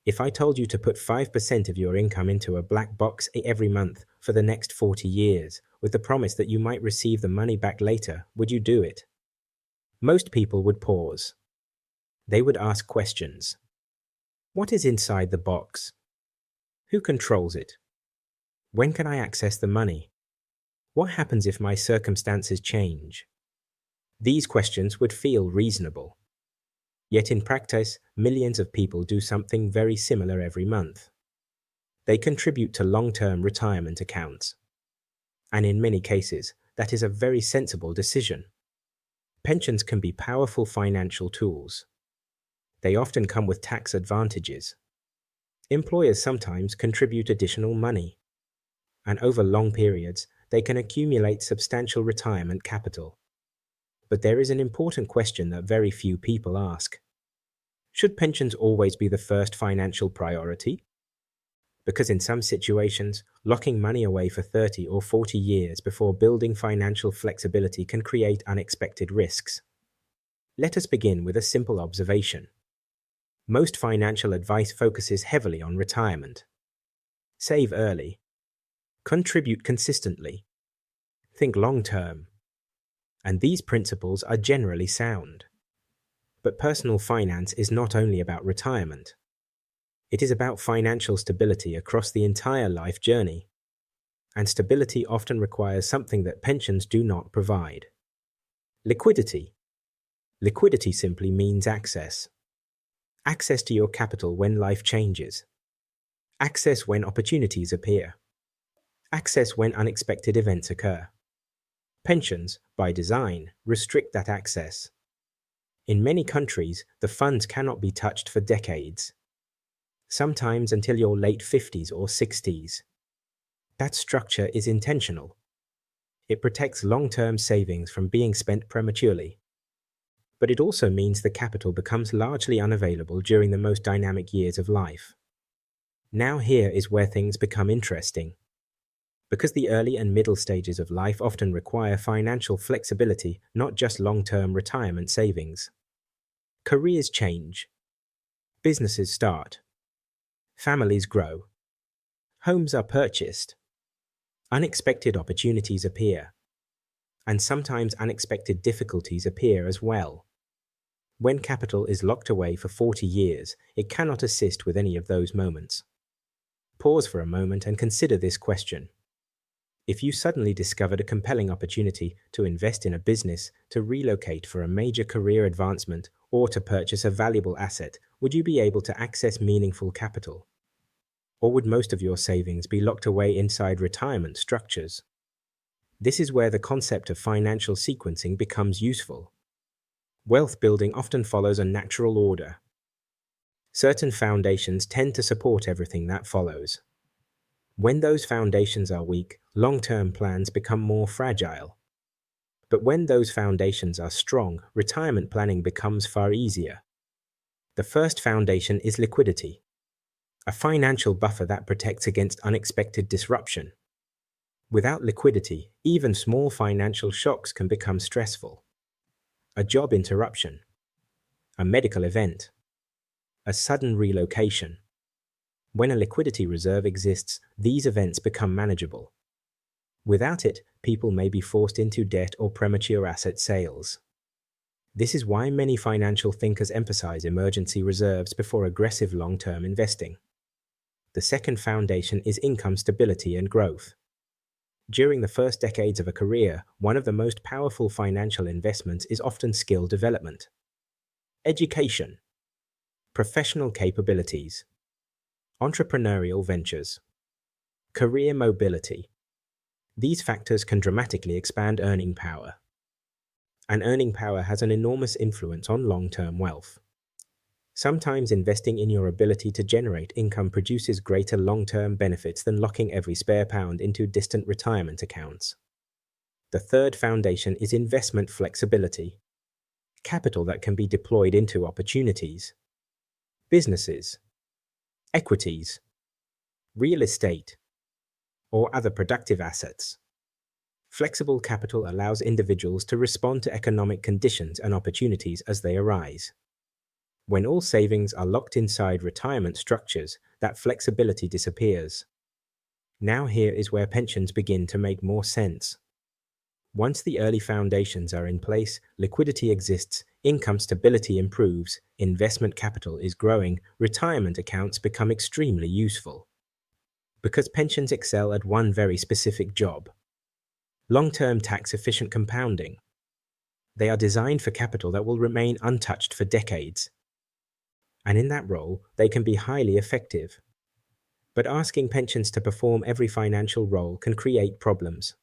If I told you to put 5% of your income into a black box every month for the next 40 years, with the promise that you might receive the money back later, would you do it? Most people would pause. They would ask questions. What is inside the box? Who controls it? When can I access the money? What happens if my circumstances change? These questions would feel reasonable. Yet in practice, millions of people do something very similar every month. They contribute to long-term retirement accounts. And in many cases, that is a very sensible decision. Pensions can be powerful financial tools. They often come with tax advantages. Employers sometimes contribute additional money. And over long periods, they can accumulate substantial retirement capital. But there is an important question that very few people ask. Should pensions always be the first financial priority? Because in some situations, locking money away for 30 or 40 years before building financial flexibility can create unexpected risks. Let us begin with a simple observation. Most financial advice focuses heavily on retirement. Save early. Contribute consistently. Think long-term. And these principles are generally sound. But personal finance is not only about retirement. It is about financial stability across the entire life journey. And stability often requires something that pensions do not provide. Liquidity. Liquidity simply means access. Access to your capital when life changes. Access when opportunities appear. Access when unexpected events occur. Pensions, by design, restrict that access. In many countries, the funds cannot be touched for decades. Sometimes until your late 50s or 60s. That structure is intentional. It protects long-term savings from being spent prematurely. But it also means the capital becomes largely unavailable during the most dynamic years of life. Now here is where things become interesting. Because the early and middle stages of life often require financial flexibility, not just long-term retirement savings. Careers change. Businesses start. Families grow. Homes are purchased. Unexpected opportunities appear. And sometimes unexpected difficulties appear as well. When capital is locked away for 40 years, it cannot assist with any of those moments. Pause for a moment and consider this question. If you suddenly discovered a compelling opportunity to invest in a business, to relocate for a major career advancement, or to purchase a valuable asset, would you be able to access meaningful capital? Or would most of your savings be locked away inside retirement structures? This is where the concept of financial sequencing becomes useful. Wealth building often follows a natural order. Certain foundations tend to support everything that follows. When those foundations are weak, long-term plans become more fragile. But when those foundations are strong, retirement planning becomes far easier. The first foundation is liquidity, a financial buffer that protects against unexpected disruption. Without liquidity, even small financial shocks can become stressful. A job interruption, a medical event, a sudden relocation. When a liquidity reserve exists, these events become manageable. Without it, people may be forced into debt or premature asset sales. This is why many financial thinkers emphasize emergency reserves before aggressive long-term investing. The second foundation is income stability and growth. During the first decades of a career, one of the most powerful financial investments is often skill development. Education, professional capabilities, entrepreneurial ventures, career mobility. These factors can dramatically expand earning power. And earning power has an enormous influence on long-term wealth. Sometimes investing in your ability to generate income produces greater long-term benefits than locking every spare pound into distant retirement accounts. The third foundation is investment flexibility, capital that can be deployed into opportunities, businesses, equities, real estate, or other productive assets. Flexible capital allows individuals to respond to economic conditions and opportunities as they arise. When all savings are locked inside retirement structures, that flexibility disappears. Now here is where pensions begin to make more sense. Once the early foundations are in place, liquidity exists, income stability improves, investment capital is growing, retirement accounts become extremely useful. Because pensions excel at one very specific job: long-term tax-efficient compounding. They are designed for capital that will remain untouched for decades. And in that role, they can be highly effective. But asking pensions to perform every financial role can create problems.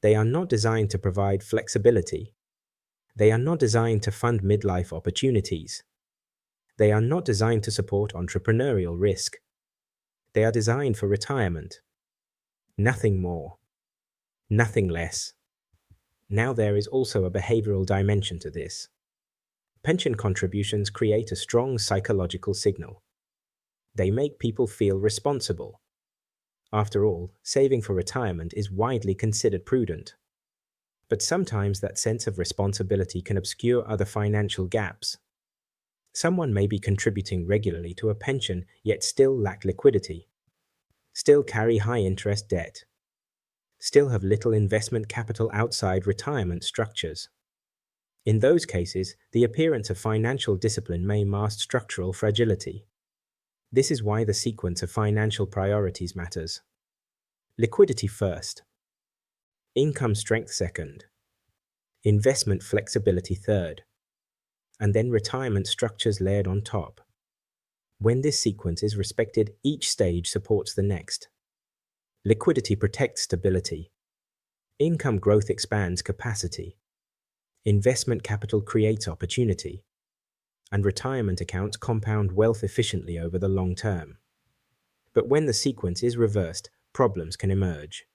They are not designed to provide flexibility. They are not designed to fund midlife opportunities. They are not designed to support entrepreneurial risk. They are designed for retirement. Nothing more. Nothing less. Now there is also a behavioral dimension to this. Pension contributions create a strong psychological signal. They make people feel responsible. After all, saving for retirement is widely considered prudent. But sometimes that sense of responsibility can obscure other financial gaps. Someone may be contributing regularly to a pension yet still lack liquidity, still carry high-interest debt, still have little investment capital outside retirement structures. In those cases, the appearance of financial discipline may mask structural fragility. This is why the sequence of financial priorities matters. Liquidity first. Income strength second. Investment flexibility third. And then retirement structures layered on top. When this sequence is respected, each stage supports the next. Liquidity protects stability. Income growth expands capacity. Investment capital creates opportunity. And retirement accounts compound wealth efficiently over the long term. But when the sequence is reversed, problems can emerge.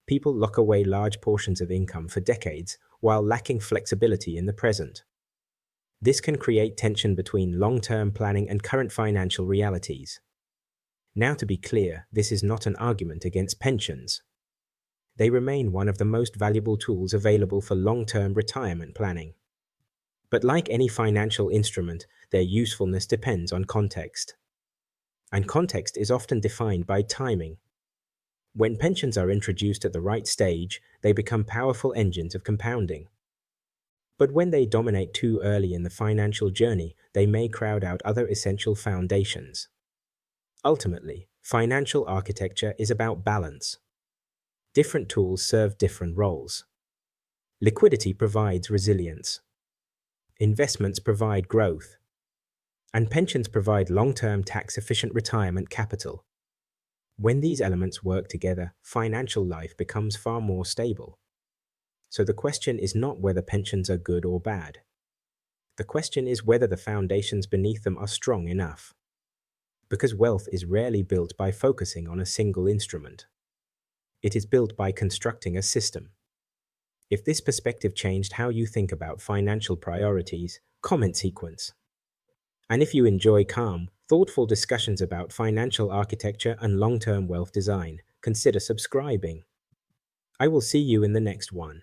People lock away large portions of income for decades while lacking flexibility in the present. This can create tension between long-term planning and current financial realities. Now, to be clear, this is not an argument against pensions. They remain one of the most valuable tools available for long-term retirement planning. But like any financial instrument, their usefulness depends on context. And context is often defined by timing. When pensions are introduced at the right stage, they become powerful engines of compounding. But when they dominate too early in the financial journey, they may crowd out other essential foundations. Ultimately, financial architecture is about balance. Different tools serve different roles. Liquidity provides resilience. Investments provide growth. And pensions provide long-term tax-efficient retirement capital. When these elements work together, financial life becomes far more stable. So the question is not whether pensions are good or bad. The question is whether the foundations beneath them are strong enough. Because wealth is rarely built by focusing on a single instrument. It is built by constructing a system. If this perspective changed how you think about financial priorities, comment sequence. And if you enjoy calm, thoughtful discussions about financial architecture and long-term wealth design, consider subscribing. I will see you in the next one.